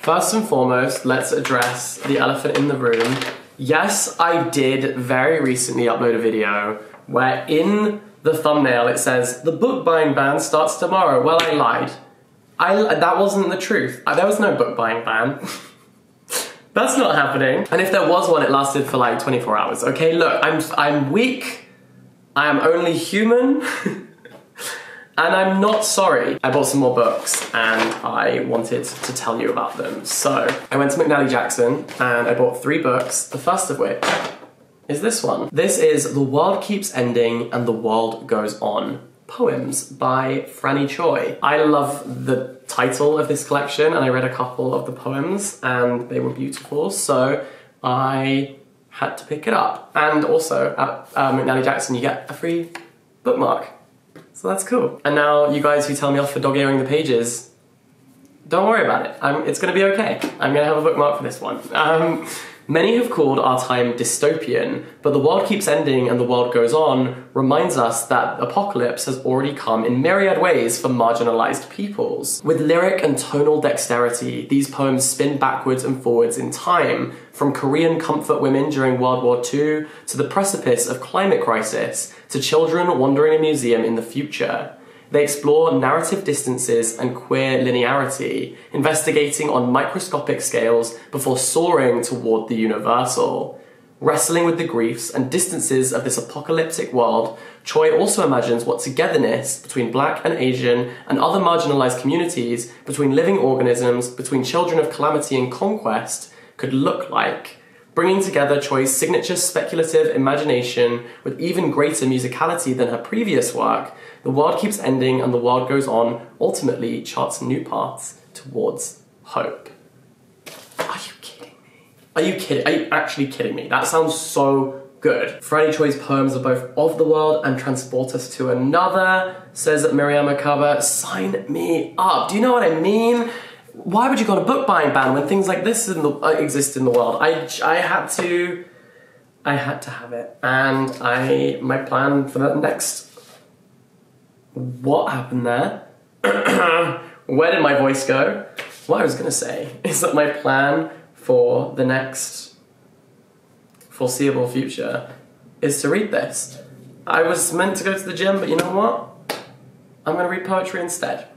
First and foremost, let's address the elephant in the room. Yes, I did very recently upload a video where in the thumbnail it says, the book buying ban starts tomorrow. Well, I lied. That wasn't the truth. There was no book buying ban. That's not happening. And if there was one, it lasted for like 24 hours. Okay, look, I'm weak. I am only human. And I'm not sorry. I bought some more books and I wanted to tell you about them. So I went to McNally Jackson and I bought 3 books, the first of which is this one. This is The World Keeps Ending and the World Goes On, Poems by Franny Choi. I love the title of this collection and I read a couple of the poems and they were beautiful, so I had to pick it up. And also at McNally Jackson you get a free bookmark. So that's cool. And now you guys who tell me off for dog earing the pages, don't worry about it. It's gonna be okay. I'm gonna have a bookmark for this one. Many have called our time dystopian, but The World Keeps Ending and the World Goes On reminds us that apocalypse has already come in myriad ways for marginalized peoples. With lyric and tonal dexterity, these poems spin backwards and forwards in time, from Korean comfort women during World War II to the precipice of climate crisis, to children wandering a museum in the future. They explore narrative distances and queer linearity, investigating on microscopic scales before soaring toward the universal. Wrestling with the griefs and distances of this apocalyptic world, Choi also imagines what togetherness between Black and Asian and other marginalized communities, between living organisms, between children of calamity and conquest, could look like. Bringing together Choi's signature speculative imagination with even greater musicality than her previous work, The World Keeps Ending and the World Goes On ultimately charts new paths towards hope. Are you kidding me? Are you kidding? Are you actually kidding me? That sounds so good. Franny Choi's poems are both of the world and transport us to another, says Miriam Makaba. Sign me up. Do you know what I mean? Why would you go on a book buying ban when things like this exist in the world? I had to have it. And my plan for the next... What happened there? Where did my voice go? What I was gonna say is that my plan for the next foreseeable future is to read this. I was meant to go to the gym, but you know what? I'm gonna read poetry instead.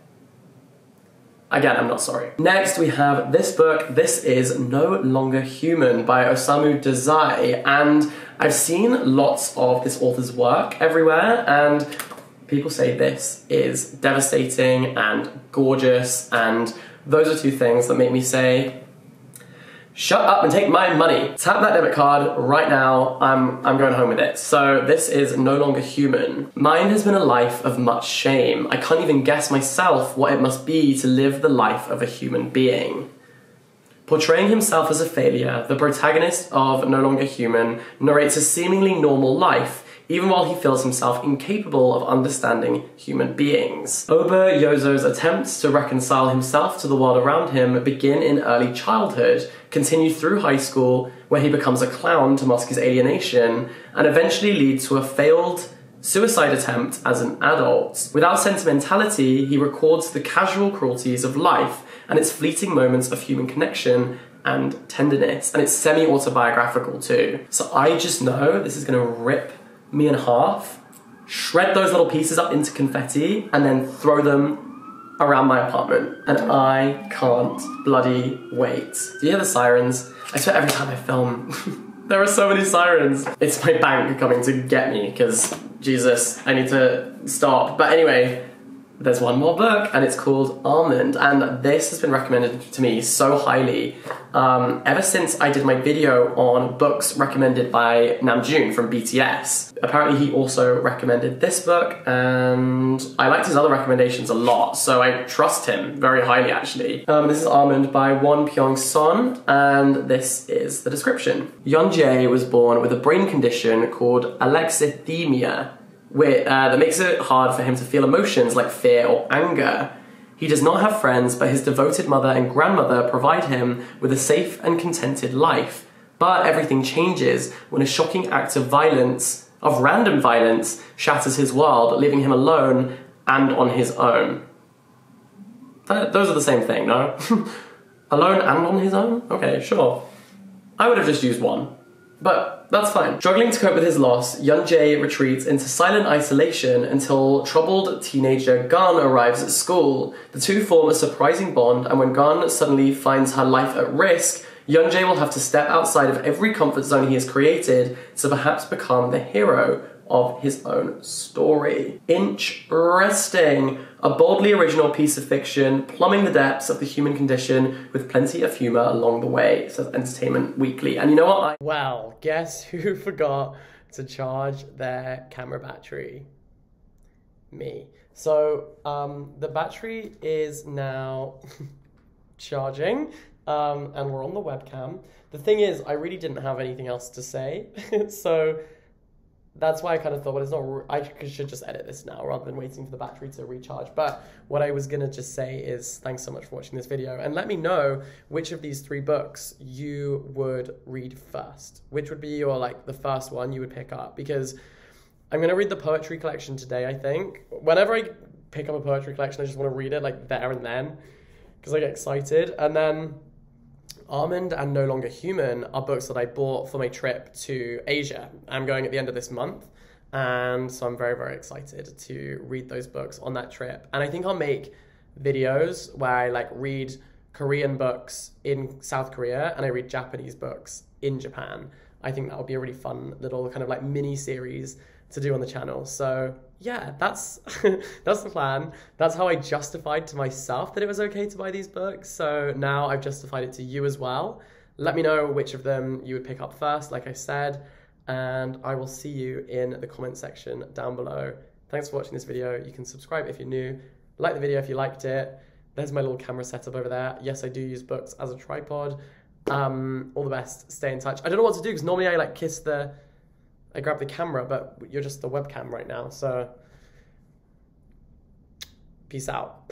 Again, I'm not sorry. Next, we have this book. This is No Longer Human by Osamu Dazai, and I've seen lots of this author's work everywhere, and people say this is devastating and gorgeous, and those are 2 things that make me say, shut up and take my money. Tap that debit card right now. I'm going home with it. So this is No Longer Human. Mine has been a life of much shame. I can't even guess myself what it must be to live the life of a human being. Portraying himself as a failure, the protagonist of No Longer Human narrates a seemingly normal life, even while he feels himself incapable of understanding human beings. Oba Yozo's attempts to reconcile himself to the world around him begin in early childhood, continue through high school, where he becomes a clown to mask his alienation, and eventually lead to a failed suicide attempt as an adult. Without sentimentality, he records the casual cruelties of life and its fleeting moments of human connection and tenderness, and it's semi-autobiographical too. So I just know this is gonna rip me in half, shred those little pieces up into confetti, and then throw them around my apartment. And I can't bloody wait. Do you hear the sirens? I swear every time I film, there are so many sirens. It's my bank coming to get me, because Jesus, I need to stop. But anyway, there's one more book, and it's called Almond, and this has been recommended to me so highly ever since I did my video on books recommended by Namjoon from BTS. Apparently he also recommended this book, and I liked his other recommendations a lot, so I trust him very highly actually. This is Almond by Won Pyong Son, and this is the description. Yeonjae was born with a brain condition called alexithymia, that makes it hard for him to feel emotions like fear or anger. He does not have friends, but his devoted mother and grandmother provide him with a safe and contented life. But everything changes when a shocking act of violence, of random violence, shatters his world, leaving him alone and on his own. Those are the same thing, no? Alone and on his own? Okay, sure. I would have just used one. But that's fine. Struggling to cope with his loss, Young-jae retreats into silent isolation until troubled teenager Gun arrives at school. The two form a surprising bond, and when Gun suddenly finds her life at risk, Young-jae will have to step outside of every comfort zone he has created to perhaps become the hero of his own story. Interesting. A boldly original piece of fiction, plumbing the depths of the human condition with plenty of humour along the way, says Entertainment Weekly. And you know what? Well, guess who forgot to charge their camera battery? Me. So, the battery is now charging, and we're on the webcam. The thing is, I really didn't have anything else to say, so that's why I kind of thought, well, it's not, I should just edit this now rather than waiting for the battery to recharge. But what I was going to just say is thanks so much for watching this video, and let me know which of these 3 books you would read first. Which would be your, like, the first one you would pick up, because I'm going to read the poetry collection today, I think. Whenever I pick up a poetry collection, I just want to read it, like, there and then, because I get excited. And then Almond and No Longer Human are books that I bought for my trip to Asia. I'm going at the end of this month, and so I'm very, very excited to read those books on that trip. And I think I'll make videos where I like read Korean books in South Korea and I read Japanese books in Japan. I think that would be a really fun little kind of like mini series to do on the channel. So yeah, that's that's the plan. That's how I justified to myself that it was okay to buy these books. So now I've justified it to you as well. Let me know which of them you would pick up first, like I said, and I will see you in the comment section down below. Thanks for watching this video. You can subscribe if you're new, like the video if you liked it. There's my little camera setup over there. Yes, I do use books as a tripod. All the best, stay in touch. I don't know what to do because normally I like I grab the camera, but you're just the webcam right now, so peace out.